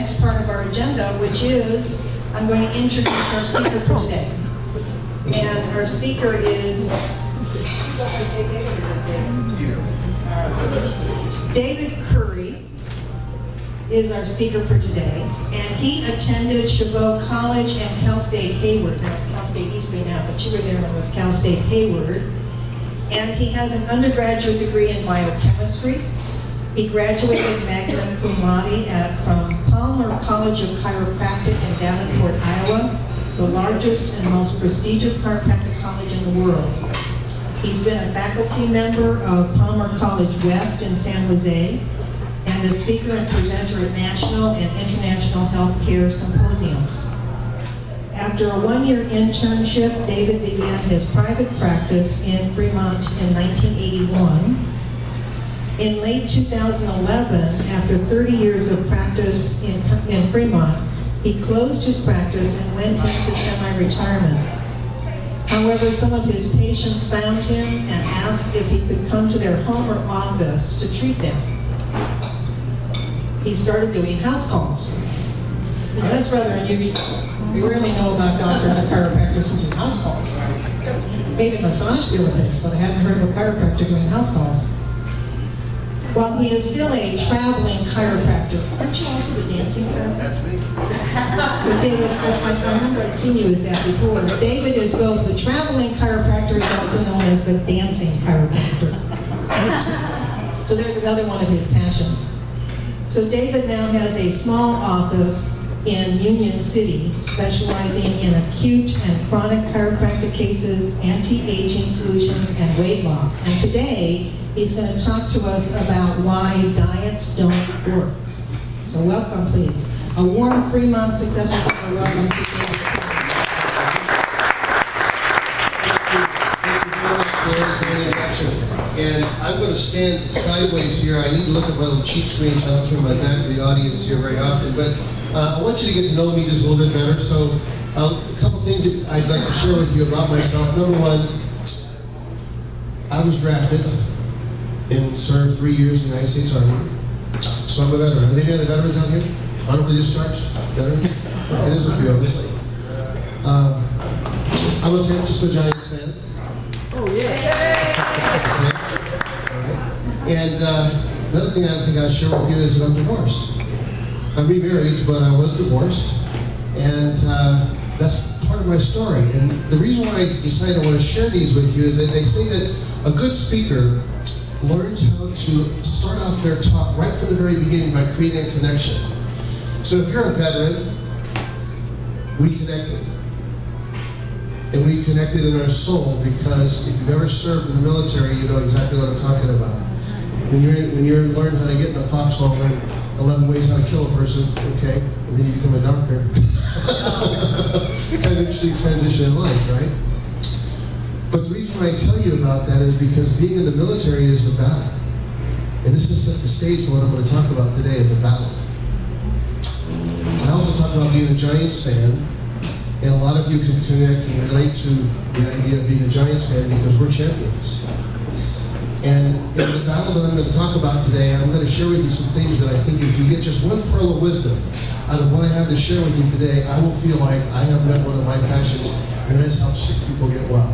next part of our agenda, which is I'm going to introduce our speaker for today. And our speaker is David Currie is our speaker for today, and he attended Chabot College and Cal State Hayward. Now it's Cal State East Bay now, but you were there when it was Cal State Hayward. And he has an undergraduate degree in biochemistry. He graduated magna cum laude from Palmer College of Chiropractic in Davenport, Iowa, the largest and most prestigious chiropractic college in the world. He's been a faculty member of Palmer College West in San Jose, and a speaker and presenter at national and international healthcare symposiums. After a one-year internship, David began his private practice in Fremont in 1981. In late 2011, after 30 years of practice in Fremont, he closed his practice and went into semi-retirement. However, some of his patients found him and asked if he could come to their home or office to treat them. He started doing house calls. Now, that's rather unusual. We rarely know about doctors and chiropractors who do house calls. Maybe massage therapists, but I haven't heard of a chiropractor doing house calls. While he is still a traveling chiropractor, aren't you also the dancing chiropractor? That's me. So David, I remember I'd seen you as that before. David is both the traveling chiropractor and also known as the dancing chiropractor. So there's another one of his passions. So David now has a small office in Union City, specializing in acute and chronic chiropractic cases, anti-aging solutions, and weight loss. And today, he's going to talk to us about why diets don't work. So welcome, please. A warm Fremont successful welcome to David. And I'm going to stand sideways here. I need to look at my little cheat screen so I don't turn my back to the audience here very often. But I want you to get to know me just a little bit better. So a couple things that I'd like to share with you about myself. Number one, I was drafted and served 3 years in the United States Army. So I'm a veteran. Are there any other veterans out here? Honorably discharged? Veterans? Okay, there's a few of us. I'm a San Francisco Giants fan. Oh, yeah. Okay. All right. And another thing I think I'll share with you is that I'm divorced. I'm remarried, but I was divorced. And that's part of my story. And the reason why I decided I want to share these with you is that they say that a good speaker learns how to start off their talk right from the very beginning by creating a connection. So if you're a veteran, we connected. And we connected in our soul because if you've ever served in the military, you know exactly what I'm talking about. When you learn how to get in a foxhole and learn 11 ways how to kill a person, okay, and then you become a doctor. Kind of interesting transition in life, right? But the reason why I tell you about that is because being in the military is a battle. And this is set the stage for what I'm going to talk about today is a battle. I also talk about being a Giants fan. And a lot of you can connect and relate to the idea of being a Giants fan because we're champions. And in the battle that I'm going to talk about today, I'm going to share with you some things that I think if you get just one pearl of wisdom out of what I have to share with you today, I will feel like I have met one of my passions, and that is help sick people get well.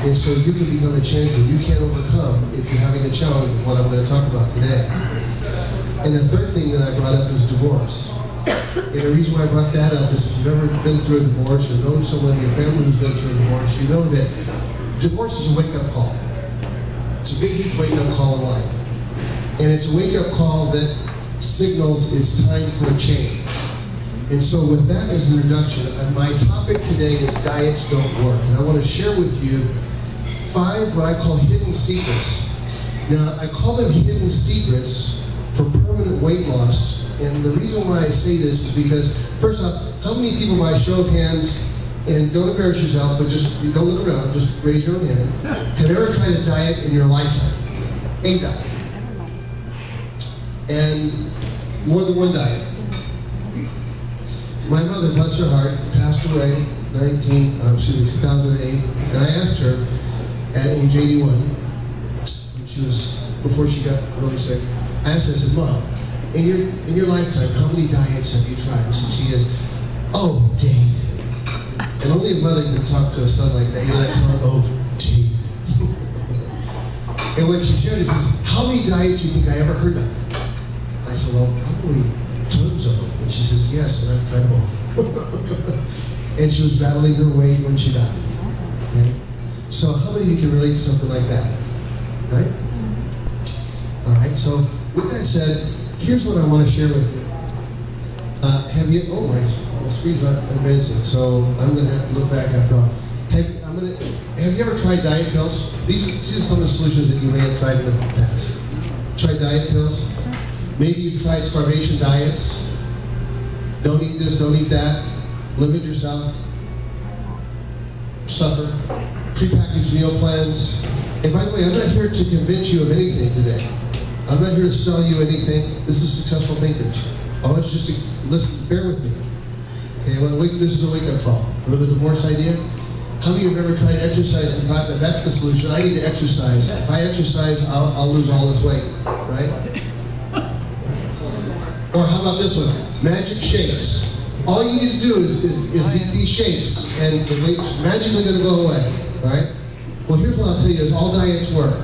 And so you can become a champion. You can't overcome if you're having a challenge with what I'm going to talk about today. And the third thing that I brought up is divorce. And the reason why I brought that up is if you've ever been through a divorce or known someone in your family who's been through a divorce, you know that divorce is a wake-up call. It's a big, huge wake-up call in life. And it's a wake-up call that signals it's time for a change. And so with that as an introduction, my topic today is diets don't work. And I want to share with you 5 what I call hidden secrets. Now, I call them hidden secrets for permanent weight loss. And the reason why I say this is because, first off, how many people by show of hands, and don't embarrass yourself, but just don't look around, just raise your own hand, have ever tried a diet in your lifetime? A diet. And more than one diet. My mother, bless her heart, passed away 2008, and I asked her at age 81, when she was, before she got really sick, I asked her, I said, Mom, in your lifetime, how many diets have you tried? So she is, oh, David. And only a mother can talk to a son like that. You know that tone, oh, David. And when she shared it, she says, how many diets do you think I ever heard of? I said, well, probably tons of them. And she says, yes, and I've tried them all. And she was battling her weight when she died. Okay? So how many of you can relate to something like that? Right? All right, so with that said, here's what I want to share with you. Have you, oh my screen's not advancing, so I'm going to have to look back after all. Have you ever tried diet pills? These are some of the solutions that you may have tried in the past. Tried diet pills? Maybe you've tried starvation diets. Don't eat this, don't eat that. Limit yourself. Suffer. Prepackaged meal plans. And by the way, I'm not here to convince you of anything today. I'm not here to sell you anything. This is successful thinking. I want you just to listen, bear with me. Okay, this is a wake-up call. Remember the divorce idea? How many of you have ever tried exercise and thought that that's the solution? I need to exercise. If I exercise, I'll lose all this weight, right? Or how about this one? Magic shakes. All you need to do is eat these shakes, and the weight's magically going to go away, right? Well, here's what I'll tell you: is all diets work,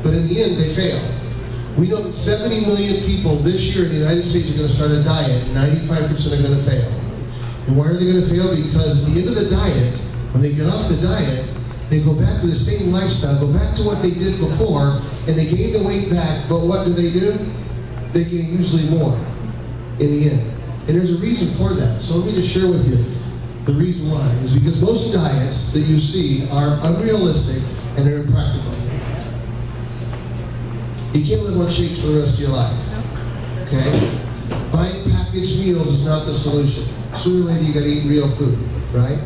but in the end, they fail. We know 70 million people this year in the United States are going to start a diet, and 95% are going to fail. And why are they going to fail? Because at the end of the diet, when they get off the diet, they go back to the same lifestyle, go back to what they did before, and they gain the weight back, but what do? They gain usually more in the end. And there's a reason for that. So let me just share with you the reason why. Is because most diets that you see are unrealistic and they're impractical. You can't live on shakes for the rest of your life. Okay? Buying packaged meals is not the solution. Sooner or later you gotta eat real food, right?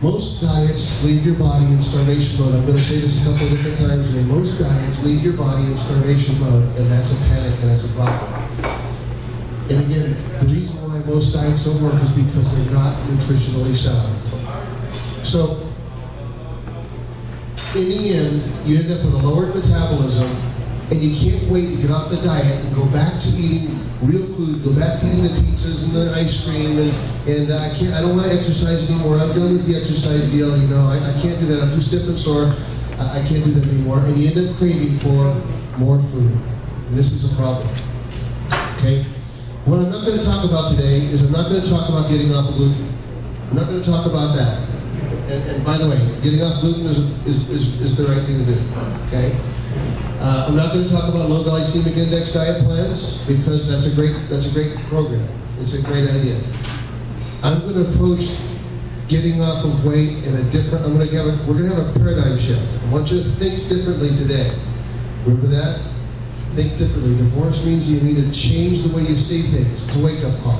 Most diets leave your body in starvation mode. I'm going to say this a couple of different times today. Most diets leave your body in starvation mode, and that's a panic, and that's a problem. And again, the reason why most diets don't work is because they're not nutritionally sound. So, in the end, you end up with a lowered metabolism, and you can't wait to get off the diet and go back to eating real food, go back to eating the pizzas and the ice cream, and I don't want to exercise anymore. I'm done with the exercise deal, you know, I can't do that. I'm too stiff and sore. I can't do that anymore. And you end up craving for more food. And this is a problem. Okay? What I'm not going to talk about today is I'm not going to talk about getting off of gluten. I'm not going to talk about that. And by the way, getting off gluten is the right thing to do. Okay? I'm not going to talk about low glycemic index diet plans because that's a great program. It's a great idea. I'm going to approach getting off of weight in a different. we're going to have a paradigm shift. I want you to think differently today. Remember that? Think differently. Divorce means you need to change the way you say things. It's a wake-up call.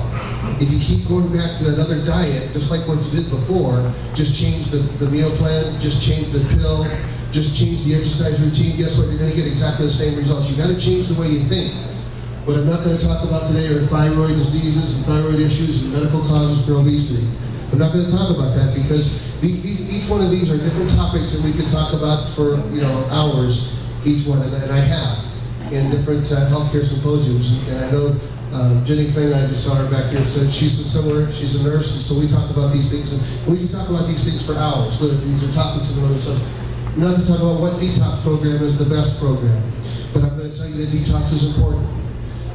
If you keep going back to another diet, just like what you did before, just change the meal plan, just change the pill, just change the exercise routine, guess what? You're going to get exactly the same results. You've got to change the way you think. What I'm not going to talk about today are thyroid diseases and thyroid issues and medical causes for obesity. I'm not going to talk about that because each one of these are different topics that we could talk about for hours, each one, and I have in different healthcare symposiums. And I know Jenny Flynn, I just saw her back here, said she's a nurse, and so we talk about these things, and we can talk about these things for hours. Literally, these are topics in the themselves. I'm not going to talk about what detox program is the best program, but I'm going to tell you that detox is important.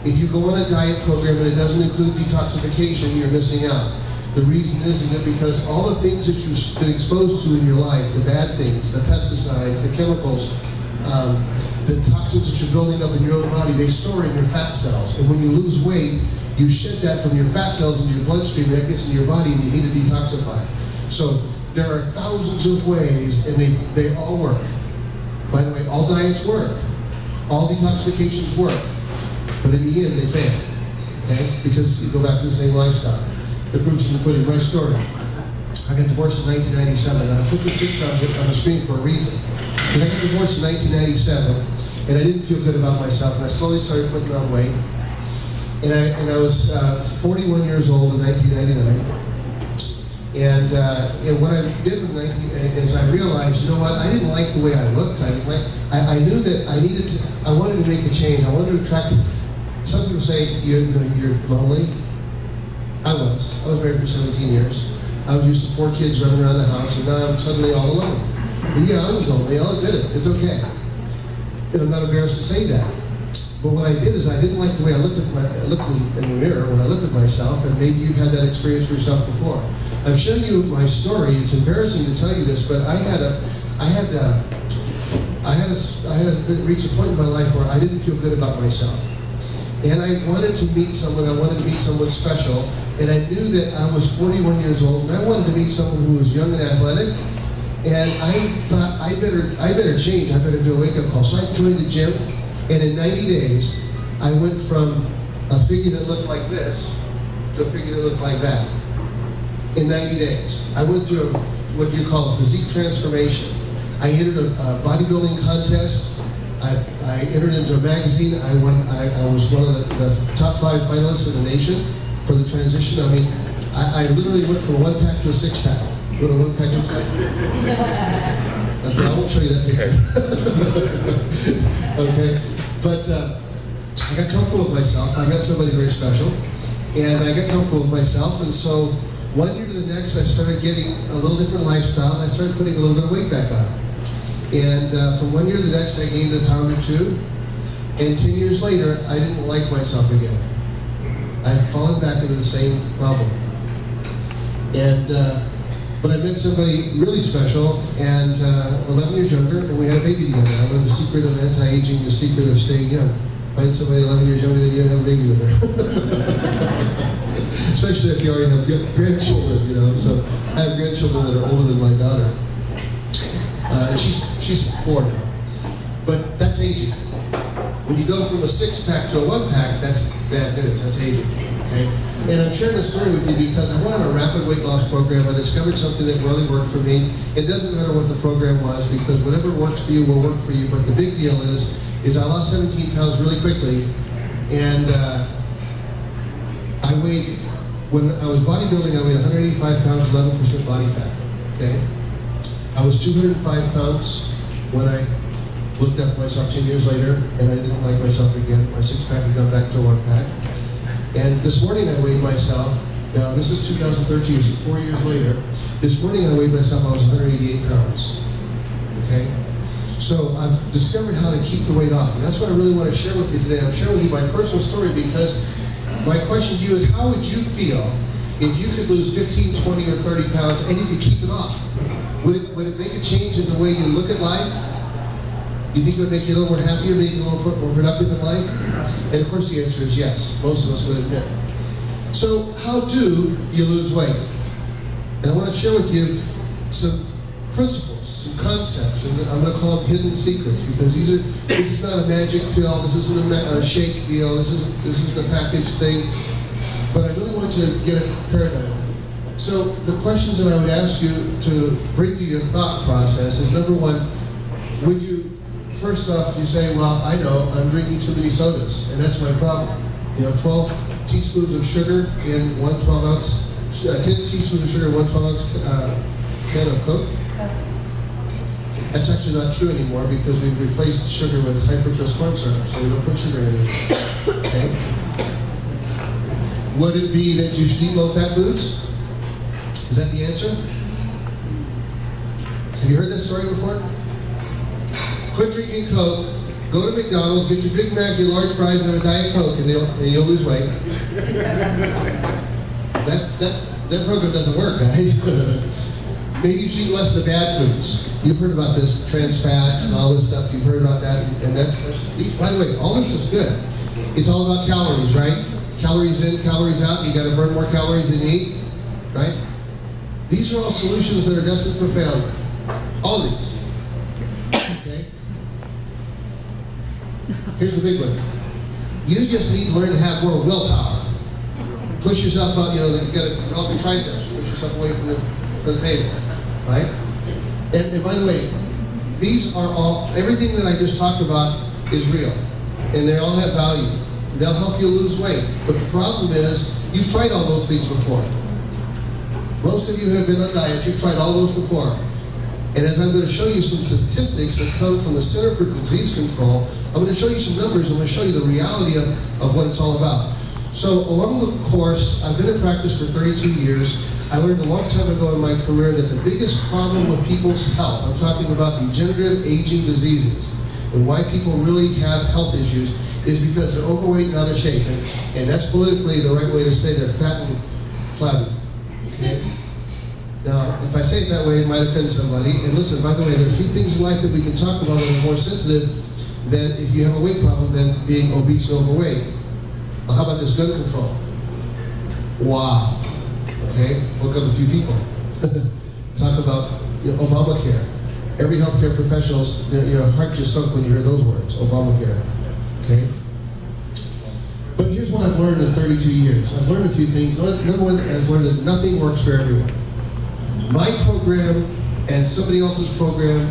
If you go on a diet program and it doesn't include detoxification, you're missing out. The reason is that because all the things that you've been exposed to in your life, the bad things, the pesticides, the chemicals, the toxins that you're building up in your own body, they store in your fat cells. And when you lose weight, you shed that from your fat cells into your bloodstream, and that gets into your body, and you need to detoxify. So there are thousands of ways, and they all work. By the way, all diets work. All detoxifications work. But in the end, they fail. Okay? Because you go back to the same lifestyle. The proof's in the pudding. My story. I got divorced in 1997. And I put this picture on the screen for a reason. Because I got divorced in 1997, and I didn't feel good about myself, and I slowly started putting on weight. And I was 41 years old in 1999. And what I did is I realized, you know what, I didn't like the way I looked. I knew that I needed to I wanted to make a change. I wanted to attract. Some people say you're lonely. I was married for 17 years. I was used to 4 kids running around the house, and now I'm suddenly all alone. And yeah, I was lonely. I'll admit it. It's okay. And I'm not embarrassed to say that. But what I did is I didn't like the way I looked in the mirror when I looked at myself, and maybe you've had that experience for yourself before. I'm showing you my story. It's embarrassing to tell you this, but I had reached a point in my life where I didn't feel good about myself. And I wanted to meet someone. I wanted to meet someone special. And I knew that I was 41 years old, and I wanted to meet someone who was young and athletic. And I thought I better change. I better do a wake-up call. So I joined the gym, and in 90 days, I went from a figure that looked like this to a figure that looked like that. In 90 days, I went through what you call a physique transformation. I entered a bodybuilding contest. I entered into a magazine. I was one of the top 5 finalists in the nation for the transition. I mean, I literally went from a 1-pack to a 6-pack. What a 1-pack looks like? Okay, I won't show you that picture. Okay, but I got comfortable with myself. I met somebody very special, and I got comfortable with myself. And so, one year to the next, I started getting a little different lifestyle. And I started putting a little bit of weight back on. And from one year to the next, I gained a pound or 2. And 10 years later, I didn't like myself again. I've fallen back into the same problem. And but I met somebody really special, and 11 years younger, and we had a baby together. I learned the secret of anti-aging, the secret of staying young. Find somebody 11 years younger than you and have a baby with her. Especially if you already have grandchildren, you know. So I have grandchildren that are older than my daughter. And she's 4 now. But that's aging. When you go from a 6-pack to a 1-pack, that's bad news. That's aging. Okay? And I'm sharing this story with you because I went on a rapid weight loss program. I discovered something that really worked for me. It doesn't matter what the program was, because whatever works for you will work for you. But the big deal is I lost 17 pounds really quickly, and I weighed, when I was bodybuilding, I weighed 185 pounds, 11% body fat. Okay, I was 205 pounds when I looked at myself 10 years later, and I didn't like myself again. My 6-pack had gone back to a 1-pack. And this morning I weighed myself. Now this is 2013, so 4 years later. This morning I weighed myself. I was 188 pounds. Okay. So I've discovered how to keep the weight off, and that's what I really want to share with you today. I'm sharing with you my personal story because my question to you is, how would you feel if you could lose 15, 20, or 30 pounds and you could keep it off? Would it make a change in the way you look at life? You think it would make you a little more happier, make you a little more productive in life? And of course the answer is yes. Most of us would admit. So how do you lose weight? And I want to share with you some principles, some concepts, and I'm going to call them hidden secrets, because this is not a magic pill, this isn't a shake deal, this isn't a packaged thing, but I really want you to get a paradigm. So the questions that I would ask you to bring to your thought process is, number one, would you, first off, you say, well, I know I'm drinking too many sodas, and that's my problem. 12 teaspoons of sugar in 10 teaspoons of sugar in 1 12-ounce can of Coke. That's actually not true anymore, because we've replaced sugar with high fructose corn syrup, so we don't put sugar in it. Okay? Would it be that you should eat low-fat foods? Is that the answer? Have you heard that story before? Quit drinking Coke, go to McDonald's, get your Big Mac, your large fries, and have a Diet Coke, and you'll lose weight. That program doesn't work, guys. Maybe you should eat less of the bad foods. You've heard about this, trans fats and all this stuff. You've heard about that, and that's. By the way, all this is good. It's all about calories, right? Calories in, calories out. You got to burn more calories than you eat, right? These are all solutions that are destined for failure. All of these. Okay. Here's the big one. You just need to learn to have more willpower. Push yourself out. You got to develop your triceps. Push yourself away from the table, right? And by the way, these are all, everything that I just talked about is real, and they all have value. They'll help you lose weight. But the problem is, you've tried all those things before. Most of you have been on diets. You've tried all those before. And as I'm going to show you some statistics that come from the Center for Disease Control, I'm going to show you some numbers. I'm going to show you the reality of what it's all about. So along the course, I've been in practice for 32 years. I learned a long time ago in my career that the biggest problem with people's health, I'm talking about degenerative aging diseases, and why people really have health issues, is because they're overweight and out of shape. And that's politically the right way to say they're fat and flabby. Okay? Now, if I say it that way, it might offend somebody. And listen, by the way, there are a few things in life that we can talk about that are more sensitive than if you have a weight problem than being obese and overweight. Well, how about this gun control? Wow. Okay, woke up a few people. Talk about Obamacare. Every healthcare professional's your heart just sunk when you hear those words, Obamacare. Okay. But here's what I've learned in 32 years. I've learned a few things. Number one, I've learned that nothing works for everyone. My program and somebody else's program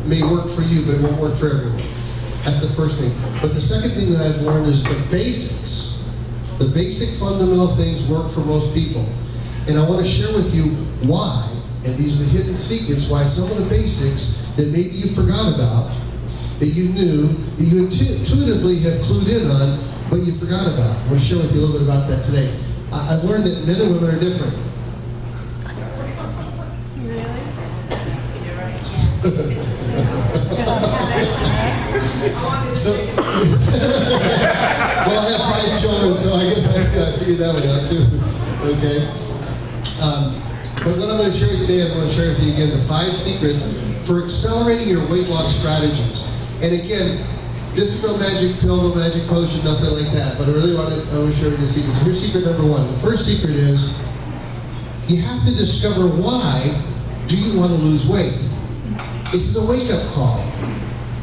may work for you, but it won't work for everyone. That's the first thing. But the second thing that I've learned is the basics. The basic fundamental things work for most people. And I want to share with you why, and these are the hidden secrets, why some of the basics that maybe you forgot about, that you knew, that you intuitively have clued in on, but you forgot about. I want to share with you a little bit about that today. I've learned that men and women are different. So, well, I have 5 children, so I guess I figured that one out too. Okay. But what I'm going to share with you today, I'm going to share with you again the 5 secrets for accelerating your weight loss strategies. And again, this is no magic pill, no magic potion, nothing like that. But I really want to share with you the secrets. Here's secret number 1. The first secret is you have to discover why do you want to lose weight. This is a wake-up call.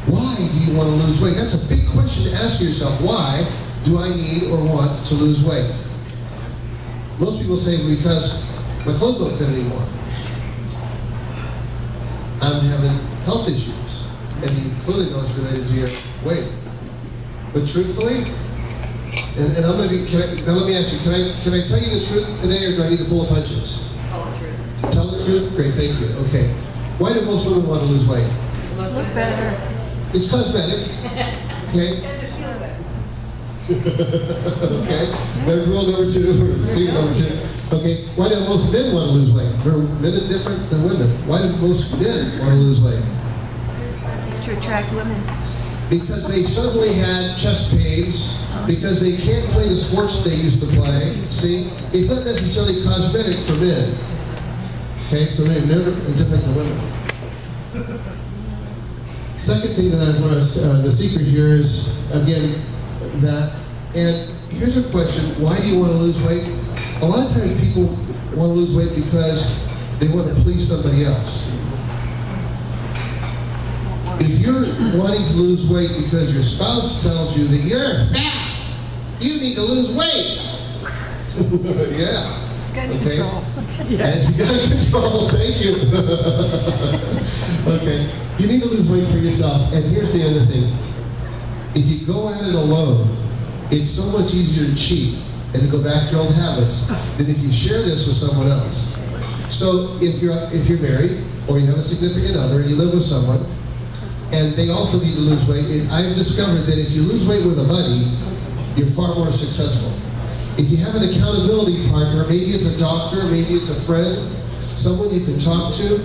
Why do you want to lose weight? That's a big question to ask yourself. Why do I need or want to lose weight? Most people say because my clothes don't fit anymore. I'm having health issues. And you clearly know it's related to your weight. But truthfully, and I'm going to be, now let me ask you, can I tell you the truth today, or do I need to pull the punches? Tell the truth. Tell the truth? Great, thank you. Okay. Why do most women want to lose weight? Look better. It's cosmetic. Okay? Okay. Rule number 2, secret number 2. Okay. Why do most men want to lose weight? Are men different than women? Why do most men want to lose weight? To attract women. Because they suddenly had chest pains, because they can't play the sports they used to play. See? It's not necessarily cosmetic for men. Okay, so men are different than women. Second thing that I've learned, the secret here is, again, that, and here's a question, why do you want to lose weight? A lot of times people want to lose weight because they want to please somebody else. If you're wanting to lose weight because your spouse tells you that you're fat, you need to lose weight. Yeah. Okay. Yes, you got control. Thank you. Okay. You need to lose weight for yourself. And here's the other thing. If you go at it alone, it's so much easier to cheat and to go back to your old habits than if you share this with someone else. So if you're married or you have a significant other and you live with someone and they also need to lose weight, I've discovered that if you lose weight with a buddy, you're far more successful. If you have an accountability partner, maybe it's a doctor, maybe it's a friend, someone you can talk to,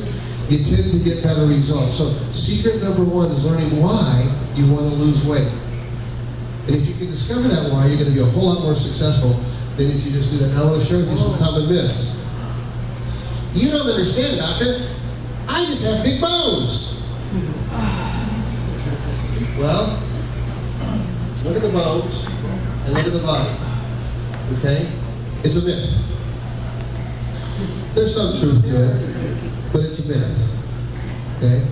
you tend to get better results. So secret number 1 is learning why you want to lose weight. And if you can discover that why, you're going to be a whole lot more successful than if you just do that. Now I want to share with you some common myths. You don't understand, doctor. I just have big bones. Well, look at the bones and look at the body. Okay? It's a myth. There's some truth to it, but it's a myth. Okay?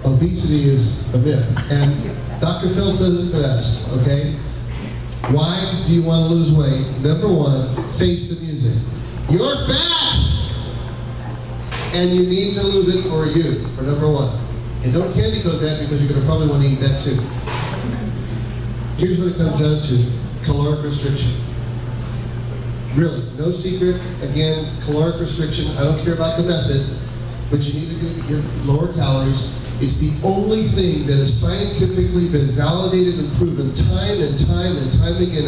Obesity is a myth. And Dr. Phil says it best, okay? Why do you want to lose weight? Number 1, face the music. You're fat! And you need to lose it for you, for number 1. And don't candy coat that because you're going to probably want to eat that too. Here's what it comes down to. Caloric restriction. Really, no secret. Again, caloric restriction. I don't care about the method, but you need to get lower calories. It's the only thing that has scientifically been validated and proven time and time and time again.